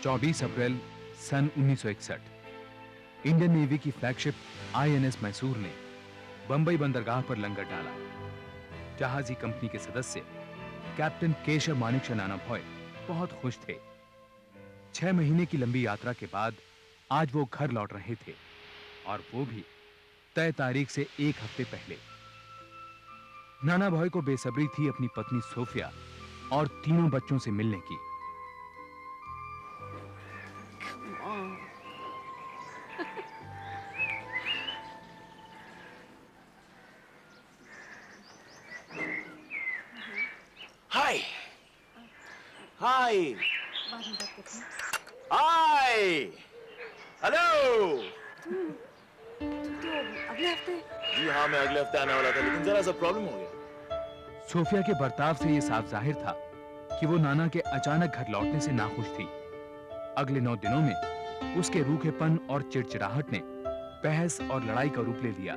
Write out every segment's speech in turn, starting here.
चौबीस अप्रैल सन 1961 Indian navy की flagship INS Mysore ने बंबई बंदरगाह पर लंगर डाला। जहाजी कंपनी के सदस्य कैप्टन केशव मानिक नाना भॉय बहुत खुश थे। 6 महीने की लंबी यात्रा के बाद आज वो घर लौट रहे थे, और वो भी तय तारीख से 1 हफ्ते पहले। नाना भॉय को बेसब्री थी अपनी पत्नी सोफिया और तीनों बच्चों से मिलने की। हाय हाय हाय हेलो। तो अगले हफ्ते? जी हाँ, मैं अगले हफ्ते आने वाला था, लेकिन जरा सा प्रॉब्लम हो गया। सोफिया के बर्ताव से यह साफ जाहिर था कि वो नाना के अचानक घर लौटने से नाखुश थी। अगले 9 दिनों में उसके रूखेपन और चिड़चिड़ाहट ने बहस और लड़ाई का रूप ले लिया।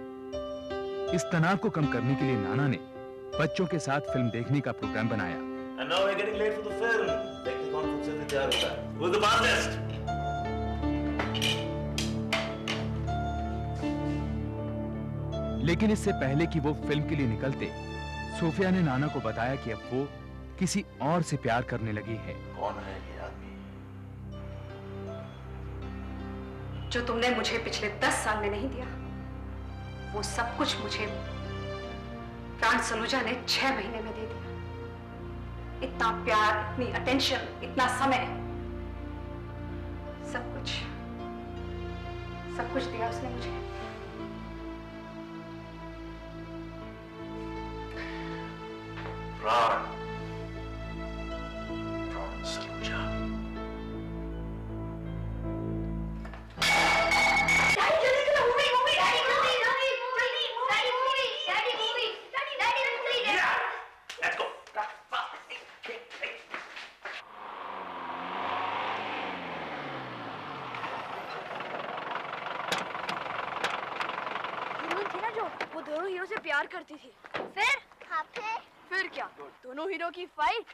इस तनाव को कम करने के लिए नाना ने बच्चों के साथ फिल्म देखने का प्रोग्राम बनाया। And now we're getting late for the film. देखते कौन सबसे तैयार होता है। Who's the fastest? लेकिन इससे पहले कि वो फिल्म के लिए निकलते, सोफिया ने नाना को बताया कि अब वो किसी और से प्यार करने लगी है। कौन है ये आदमी? जो तुमने मुझे पिछले 10 साल में नहीं दिया, वो सब कुछ मुझे प्राण सलूजा ने 6 महीने में दे दिया। इतना प्यार, इतनी अटेंशन, इतना समय, सब कुछ दिया उसने मुझे। प्राण सलूजा। वो दोनों हीरो से प्यार करती थी। फिर क्या? दोनों हीरो की फाइट।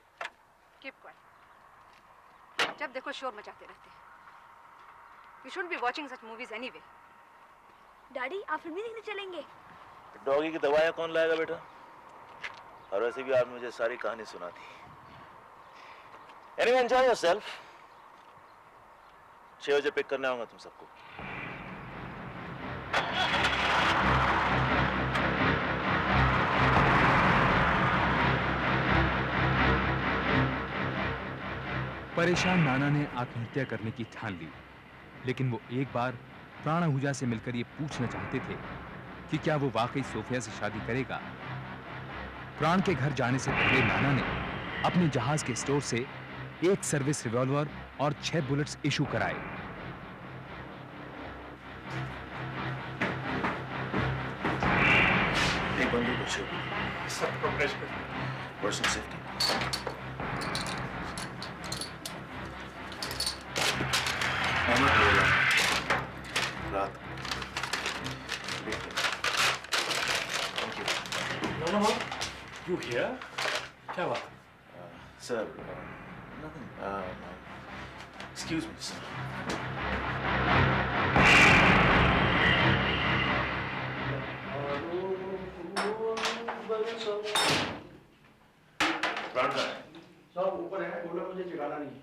Keep quiet. जब देखो शोर मचाते रहते हैं। We shouldn't be watching such movies anyway. Daddy, आप फिल्म देखने चलेंगे? डॉगी की दवाइयाँ कौन लाएगा बेटा? और वैसे भी आपने मुझे सारी कहानी सुना दी। Anyway, enjoy yourself. 6 बजे पिक करने आऊंगा तुम सबको। परेशान नाना ने आत्महत्या करने की ठान ली, लेकिन वो एक बार प्राण आहूजा से मिलकर ये पूछना चाहते थे कि क्या वो वाकई सोफिया से शादी करेगा। प्राण के घर जाने से पहले नाना ने अपने जहाज के स्टोर से 1 सर्विस रिवॉल्वर और 6 बुलेट्स इशू कराए। एक बंदूक है, सब प्रोफेशनल पर्सनल सेफ्टी। रात No, you here? क्या बात? Sir, nothing. Excuse me, sir. प्राण कहाँ है? सब ऊपर है, बोलो मुझे जगाना नहीं।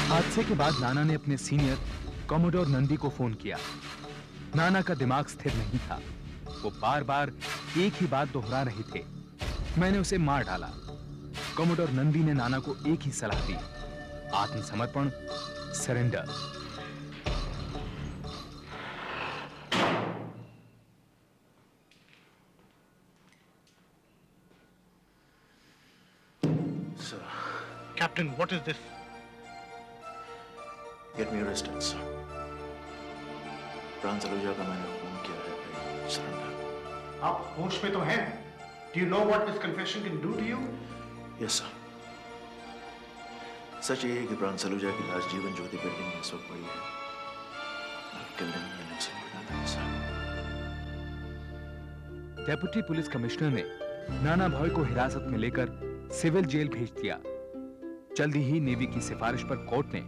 हादसे के बाद नाना ने अपने सीनियर कॉमोडोर नंदी को फोन किया। नाना का दिमाग स्थिर नहीं था। वो बार-बार एक ही बात दोहरा रहे थे, मैंने उसे मार डाला। कॉमोडोर नंदी ने नाना को एक ही सलाह दी, आत्मसमर्पण, surrender. Sir, Captain, what is this? get me arrested, sir. प्राण सलूजा का मैंने खून किया है। Surrender. आप होश में तो हैं? Do you know what this confession can do to you? Yes, sir. सच ये है कि प्राण सलूजा की लाश जीवन ज्योति बिल्डिंग में इस वक्त पड़ी है। I've killed him in accident, sir. Deputy police commissioner ने नाना भॉय को हिरासत में लेकर सिविल जेल भेज दिया। जल्दी ही नेवी की सिफारिश पर कोर्ट ने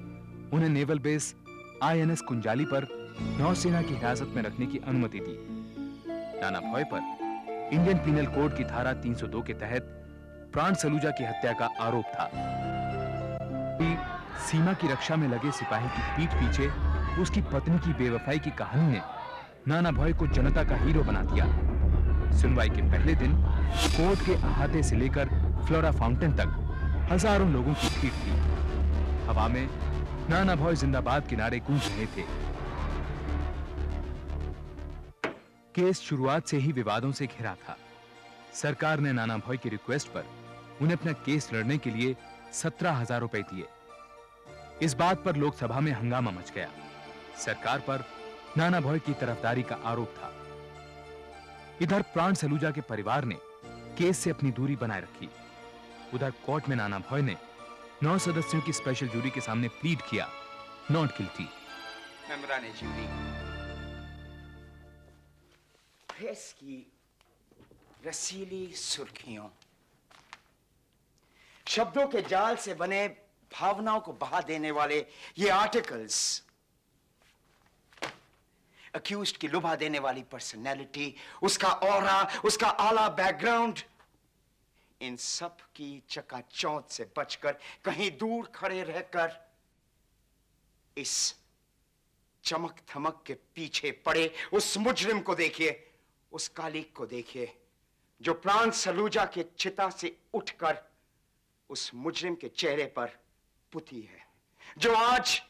उन्हें नेवल बेस आईएनएस कुंजाली पर नौसेना की हिरासत में रखने की अनुमति दी। नाना भॉय पर इंडियन पीनल कोड की धारा 302 के तहत प्राण सलूजा की हत्या का आरोप था। सीमा की रक्षा में लगे सिपाही की पीठ पीछे उसकी पत्नी की बेवफाई की कहानी ने नाना भॉय को जनता का हीरो बना दिया। सुनवाई के पहले दिन कोर्ट के अहाते से लेकर फ्लोरा फाउंटेन तक हजारों लोगों की भीड़ थी। हवा में नाना भॉय जिंदाबाद के नारे गूंज रहे थे। केस शुरुआत से ही विवादों से घिरा था। सरकार ने नाना भॉय की रिक्वेस्ट पर उन्हें अपना केस लड़ने के लिए 17,000 रुपए दिए। इस बात पर लोकसभा में हंगामा मच गया। सरकार पर नाना भॉय की तरफदारी का आरोप था। इधर प्राण सलूजा के परिवार ने केस से अपनी दूरी बनाए रखी। उधर कोर्ट में नाना भॉय ने 9 सदस्यों की स्पेशल जूरी के सामने प्लीड किया, नॉट गिल्टी। मेम्बराने जूरी, प्रेस की रसीली सुर्खियों, शब्दों के जाल से बने भावनाओं को बहा देने वाले ये आर्टिकल्स, अक्यूज्ड की लुभा देने वाली पर्सनैलिटी, उसका ऑरा, उसका आला बैकग्राउंड, इन सब की चकाचौंध से बचकर कहीं दूर खड़े रहकर इस चमक धमक के पीछे पड़े उस मुजरिम को देखिए, उस कालिक को देखिए जो प्राण सलूजा के चिता से उठकर उस मुजरिम के चेहरे पर पुती है, जो आज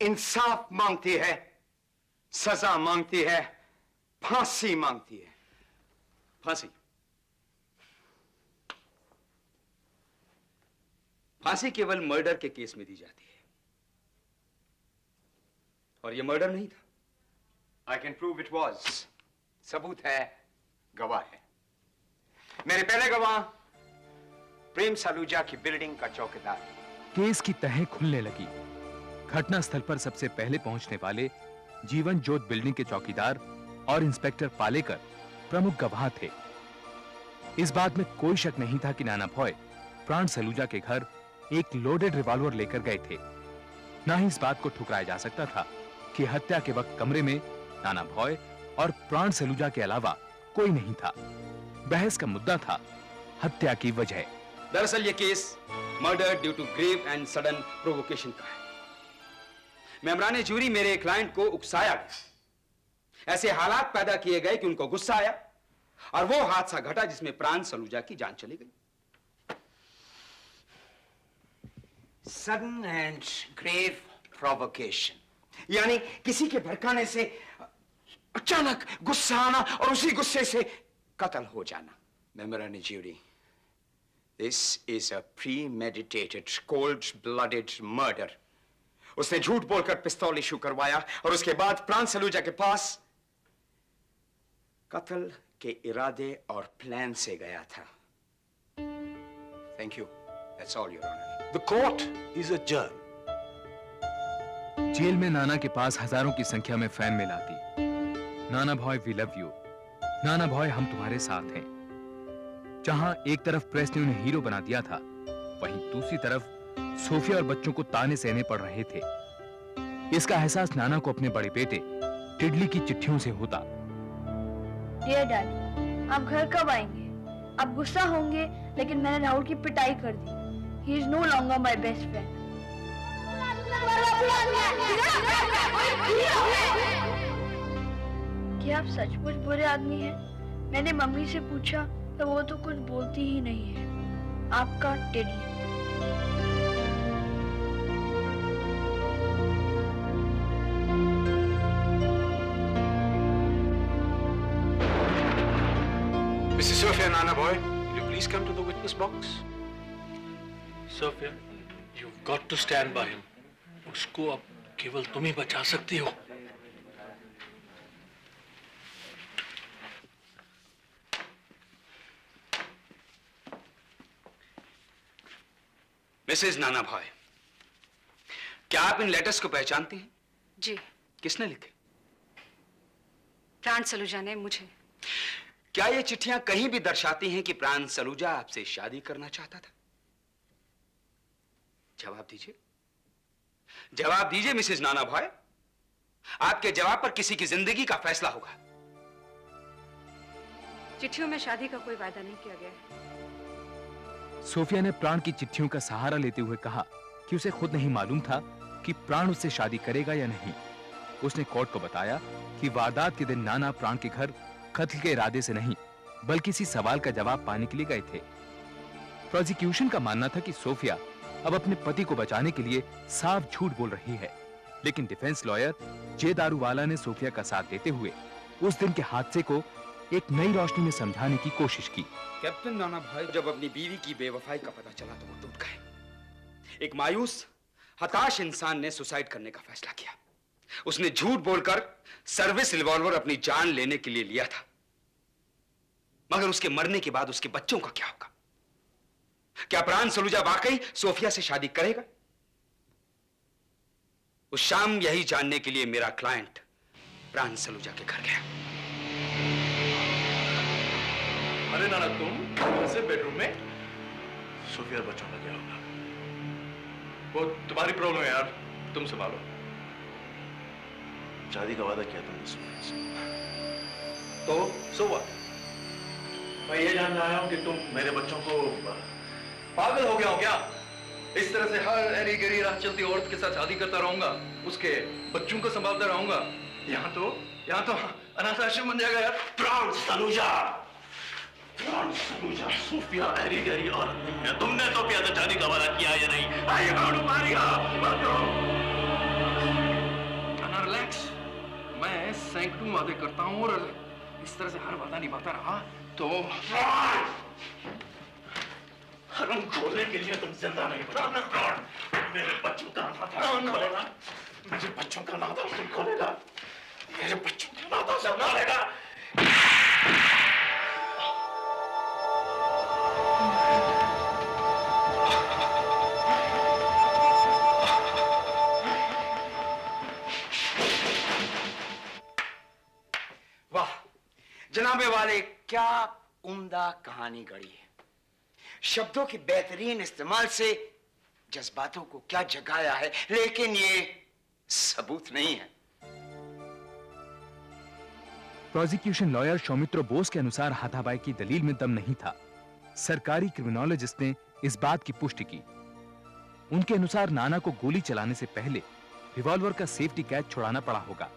इंसाफ मांगती है, सजा मांगती है, फांसी मांगती है। फांसी, फांसी केवल मर्डर के केस में दी जाती है, और यह मर्डर नहीं था। I can prove it was. सबूत है, गवाह है। मेरे पहले गवाह प्रेम सलूजा की बिल्डिंग का चौकीदार। केस की तह खुलने लगी। घटनास्थल पर सबसे पहले पहुंचने वाले जीवन ज्योत बिल्डिंग के चौकीदार और इंस्पेक्टर पालेकर प्रमुख गवाह थे। इस बात में कोई शक नहीं था कि नाना भॉय प्राण सलूजा के घर एक लोडेड रिवॉल्वर लेकर गए थे। ना ही इस बात को ठुकराया जा सकता था कि हत्या के वक्त कमरे में नाना भॉय और प्राण सलूजा के अलावा कोई नहीं था। बहस का मुद्दा था हत्या की वजह। दरअसल यह case murder due to grave and sudden provocation का है। मेम्बराने जूरी, मेरे क्लाइंट को उकसाया गया, ऐसे हालात पैदा किए गए कि उनको गुस्सा आया और वो हादसा घटा जिसमें प्राण सलूजा की जान चली गई। सडन एंड ग्रेव प्रोवोकेशन, यानी किसी के भड़काने से अचानक गुस्सा आना और उसी गुस्से से कत्ल हो जाना। मेम्बराने jury, this is a premeditated, cold blooded murder. उसने झूठ बोलकर पिस्तौल इशू करवाया और उसके बाद प्राण सलूजा के पास कत्ल के इरादे और प्लान से गया था। Thank you, that's all your honour. The court is adjourned. जेल में नाना के पास हजारों की संख्या में फैन मिल आती। नाना भॉय, वी लव यू। नाना भॉय, हम तुम्हारे साथ हैं। जहां एक तरफ प्रेस ने उन्हें हीरो बना दिया था, वहीं दूसरी तरफ सोफिया और बच्चों को ताने सहने पड़ रहे थे। इसका एहसास नाना को अपने बड़े बेटे टिडली की चिट्ठियों से होता। डियर डैडी, आप घर कब आएंगे? आप गुस्सा होंगे, लेकिन मैंने राहुल की पिटाई कर दी। He is no longer my best friend. क्या आप सचमुच बुरे आदमी हैं? मैंने मम्मी से पूछा तो वो तो कुछ बोलती ही नहीं है। आपका teddy. Mrs. Sophia Nana boy, will you please come to the witness box? Sophia, you've got to stand by him. उसको अब केवल तुम ही बचा सकती हो। मिसेज नाना भाई, क्या आप इन लेटर्स को पहचानती हैं? जी, किसने लिखे? प्राण सलूजा ने मुझे। क्या ये चिट्ठियां कहीं भी दर्शाती हैं कि प्राण सलूजा आपसे शादी करना चाहता था? जवाब दीजिए, जवाब दीजिए मिसेज नाना भाई। आपके जवाब पर किसी की जिंदगी का फैसला होगा। चिट्ठियों में शादी का कोई वादा नहीं किया गया है। सोफिया ने प्राण की चिट्ठियों का सहारा लेते हुए कहा कि उसे खुद नहीं मालूम था कि प्राण उससे शादी करेगा या नहीं। उसने कोर्ट को बताया कि वारदात के दिन नाना प्राण के घर कत्ल के इरादे से नहीं, बल्कि इसी सवाल का जवाब पाने के लिए गए थे। प्रोसिक्यूशन का मानना था कि सोफिया अब अपने पति को बचाने के लिए साफ झूठ बोल रही है, लेकिन डिफेंस लॉयर जे दारूवाला ने सोफिया का साथ देते हुए उस दिन के हादसे को एक नई रोशनी में समझाने की कोशिश की। कैप्टन नाना भाई, जब अपनी बीवी की बेवफाई का पता चला तो वो टूट गए। एक मायूस, हताश इंसान ने सुसाइड करने का फैसला किया। उसने झूठ बोलकर सर्विस रिवॉल्वर अपनी जान लेने के लिए लिया था। मगर उसके मरने के बाद उसके बच्चों का क्या होगा? क्या प्राण सलूजा वाकई सोफिया से शादी करेगा? उस शाम यही जानने के लिए मेरा क्लाइंट प्राण सलूजा के घर गया। अरे नाना, तुम ऐसे बेडरूम में? सोफिया और बच्चों का क्या होगा? वो तुम्हारी प्रॉब्लम है यार, तुम संभालो। शादी का वादा किया तुमने सोफिया से। तो सो व्हाट? मैं ये जानना आया हूं कि तुम मेरे बच्चों को पागल हो गया हो क्या? इस तरह से हर एरी गरी राह चलती औरत के साथ शादी करता रहूंगा, उसके बच्चों को संभालता रहूंगा? यहाँ तो अनाथ आश्रम बन जाएगा यार। प्राण सलूजा सोफिया एरी गरी औरत नहीं है। तुमने सोफिया से शादी का वादा किया या नहीं? I am Maria. रिलैक्स, मैं सैकड़ों वादे करता हूँ और इस तरह से हर वादा निभाता रहा तो हरम खोलने के लिए तुम जिंदा नहीं बना। प्राण, मेरे बच्चों का नाता खोलेगा। मेरे बच्चों का नाता तुम खोलेगा। मेरे बच्चों का नाता संभालेगा। वाह जनाबे वाले, क्या उम्दा कहानी गढ़ी है। शब्दों की बेहतरीन इस्तेमाल से जज्बातों को क्या जगाया है, लेकिन ये सबूत नहीं है। प्रोसिक्यूशन लॉयर सौमित्र बोस के अनुसार हाथापाई की दलील में दम नहीं था। सरकारी क्रिमिनोलॉजिस्ट ने इस बात की पुष्टि की। उनके अनुसार नाना को गोली चलाने से पहले रिवॉल्वर का सेफ्टी कैच छुड़ाना पड़ा होगा,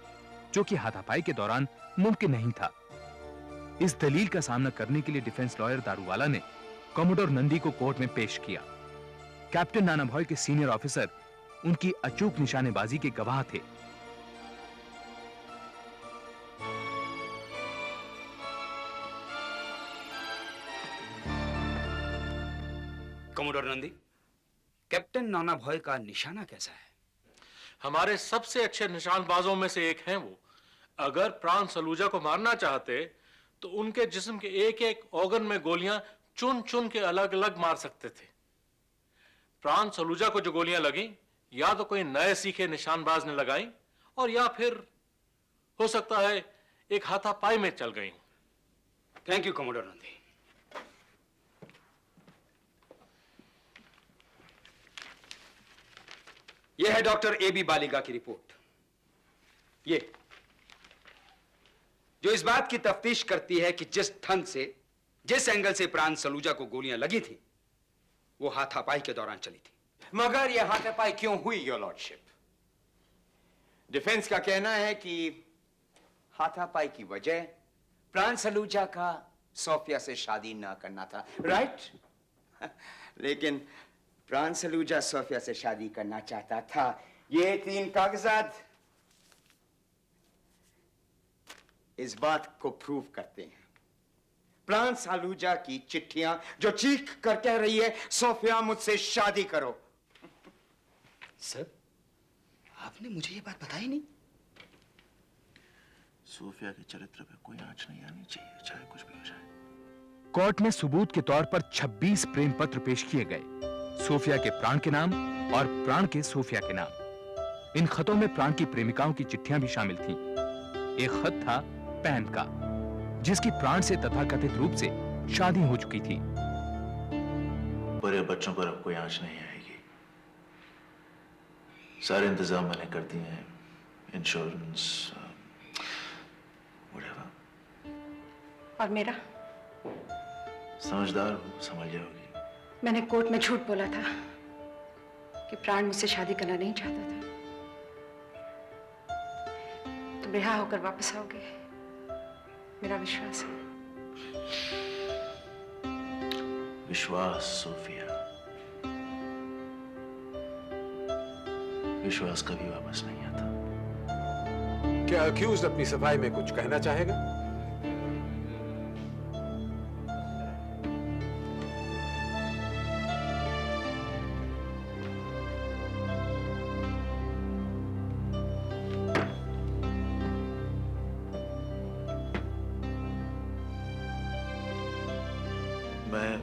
जो कि हाथापाई के दौरान मुमकिन नहीं था। इस दलील का सामना करने के लिए डिफेंस लॉयर दारूवाला ने कमोडोर नंदी को कोर्ट में पेश किया। कैप्टन नाना भॉय के सीनियर ऑफिसर उनकी अचूक निशानेबाजी के गवाह थे। कमोडोर नंदी, कैप्टन नाना भॉय का निशाना कैसा है? हमारे सबसे अच्छे निशानबाजों में से एक हैं वो। अगर प्राण सलूजा को मारना चाहते तो उनके जिस्म के एक एक ऑर्गन में गोलियां चुन चुन के अलग अलग मार सकते थे। प्राण सलूजा को जो गोलियां लगी, या तो कोई नए सीखे निशानबाज ने लगाई और या फिर हो सकता है एक हाथापाई में चल गई। Thank you commodore Nandi. यह है डॉक्टर एबी बालिगा की रिपोर्ट। ये जो इस बात की तफ्तीश करती है कि जिस ढंग से, जिस एंगल से प्राण सलूजा को गोलियां लगी थी, वो हाथापाई के दौरान चली थी। मगर यह हाथापाई क्यों हुई, योर लॉर्डशिप? डिफेंस का कहना है कि हाथापाई की वजह प्राण सलूजा का सोफिया से शादी ना करना था, राइट? लेकिन प्राण सलूजा सोफिया से शादी करना चाहता था। ये 3 कागजात इस बात को प्रूव करते हैं। प्राण सलूजा की चिट्ठियां जो चीख कर कह रही है, सोफिया मुझसे शादी करो। सर, आपने मुझे ये बात बताई नहीं। सोफिया के चरित्र पे कोई आंच नहीं आनी चाहिए, चाहे कुछ भी हो जाए। कोर्ट में सबूत के तौर पर 26 प्रेम पत्र पेश किए गए, सोफिया के प्राण के नाम और प्राण के सोफिया के नाम। इन खतों में प्राण की प्रेमिकाओं की चिट्ठियां भी शामिल थीं। एक खत था पैन का, जिसकी प्राण से तथाकथित रूप से शादी हो चुकी थी। बड़े बच्चों पर अब कोई आंच नहीं आएगी। सारे इंतजाम मैंने कर दिए हैं, इंश्योरेंस, व्हाटएवर। और मेरा? समझदार हो, समझ जाओगी। मैंने कोर्ट में झूठ बोला था कि प्राण मुझसे शादी करना नहीं चाहता था। तुम रिहा होकर वापस आओगे, मेरा विश्वास है। विश्वास सोफिया, विश्वास कभी वापस नहीं आता। क्या अक्यूज्ड अपनी सफाई में कुछ कहना चाहेगा? मैं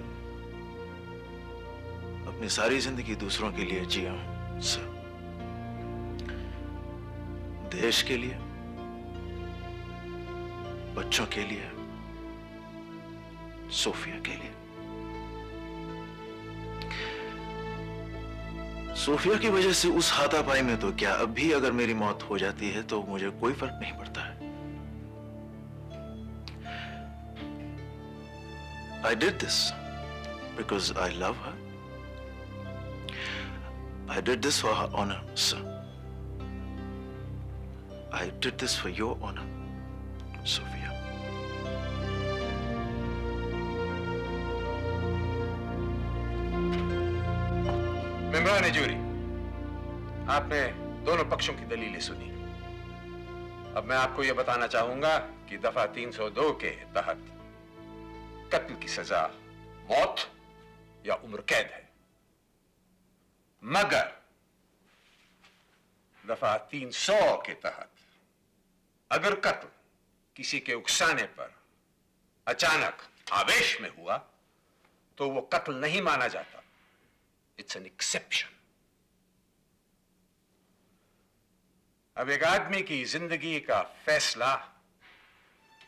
अपनी सारी जिंदगी दूसरों के लिए जिया हूं सर। देश के लिए, बच्चों के लिए, सोफिया के लिए। सोफिया की वजह से उस हाथापाई में तो क्या, अब भी अगर मेरी मौत हो जाती है तो मुझे कोई फर्क नहीं पड़ता है। I did this because I love her. I did this for her honor, sir. I did this for your honor, Sophia. मेंबरान जूरी, आपने दोनों पक्षों की दलीलें सुनी। अब मैं आपको यह बताना चाहूंगा कि दफा 302 के तहत कत्ल की सजा मौत या उम्र कैद है, मगर दफा 300 के तहत अगर कत्ल किसी के उकसाने पर अचानक आवेश में हुआ तो वो कत्ल नहीं माना जाता। It's an exception. अब एक आदमी की जिंदगी का फैसला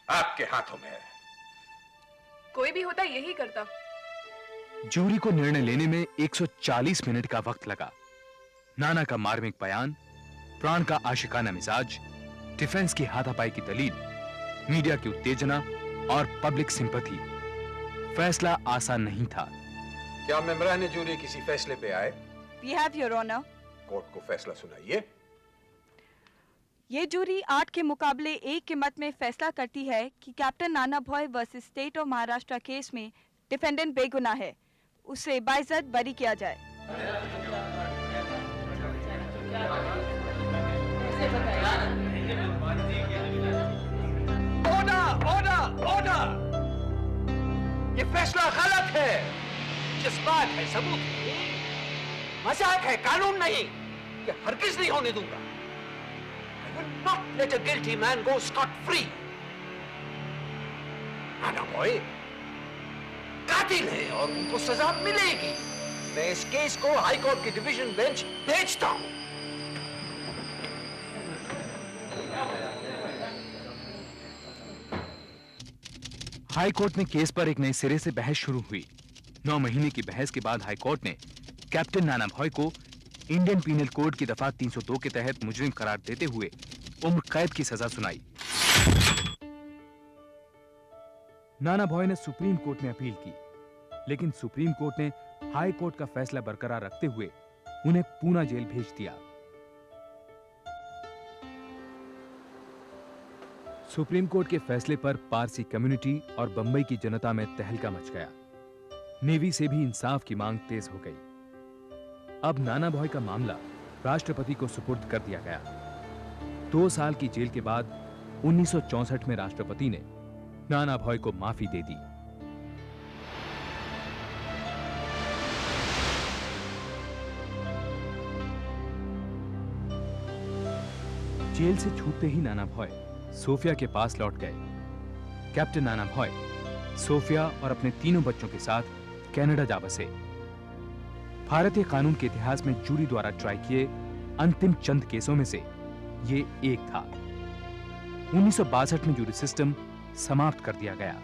आपके हाथों में है। कोई भी होता यही करता। जूरी को निर्णय लेने में 140 मिनट का वक्त लगा। नाना का मार्मिक बयान, प्राण का आशिकाना मिजाज, डिफेंस की हाथापाई की दलील, मीडिया की उत्तेजना और पब्लिक सिंपैथी। फैसला आसान नहीं था। क्या मेंबरान जूरी किसी फैसले पे आए? We have your honor. Court को फैसला सुनाइए। ये जूरी 8 के मुकाबले 1 के मत में फैसला करती है कि captain Nana Bhoy versus state of Maharashtra case में डिफेंडेंट बेगुनाह है, उसे बाइज्जत बरी किया जाए। Order, order, order! ये फैसला गलत है। जज्बात है, सबूत है, मजाक है, कानून नहीं। ये हरगिज नहीं होने दूंगा। I will not let a guilty man go scot-free. नाना भॉय कातिल है और उनको सजा मिलेगी। मैं इस केस को हाई कोर्ट की डिवीजन बेंच भेजता हूं। हाई कोर्ट में केस पर एक नए सिरे से बहस शुरू हुई। 9 महीने की बहस के बाद हाई कोर्ट ने कैप्टन नाना भॉय को इंडियन पीनल कोड की दफा 302 के तहत मुजरिम करार देते हुए उम्र कैद की सजा सुनाई। नाना भॉय ने सुप्रीम कोर्ट में अपील की, लेकिन सुप्रीम कोर्ट ने हाई कोर्ट का फैसला बरकरार रखते हुए उन्हें पूना जेल भेज दिया। सुप्रीम कोर्ट के फैसले पर पारसी कम्युनिटी और बंबई की जनता में तहलका मच गया। नेवी से भी इंसाफ की मांग तेज हो गई। अब नाना भॉय का मामला राष्ट्रपति को सुपुर्द कर दिया गया। 2 साल की जेल के बाद 1964 में राष्ट्रपति ने नाना भॉय को माफी दे दी। जेल से छूटते ही नाना भॉय सोफिया के पास लौट गए। कैप्टन नाना भॉय सोफिया और अपने तीनों बच्चों के साथ कनाडा जा बसे। भारतीय कानून के इतिहास में जूरी द्वारा ट्राई किए अंतिम चंद केसों में से ये एक था। 1962 में जूरी सिस्टम समाप्त कर दिया गया।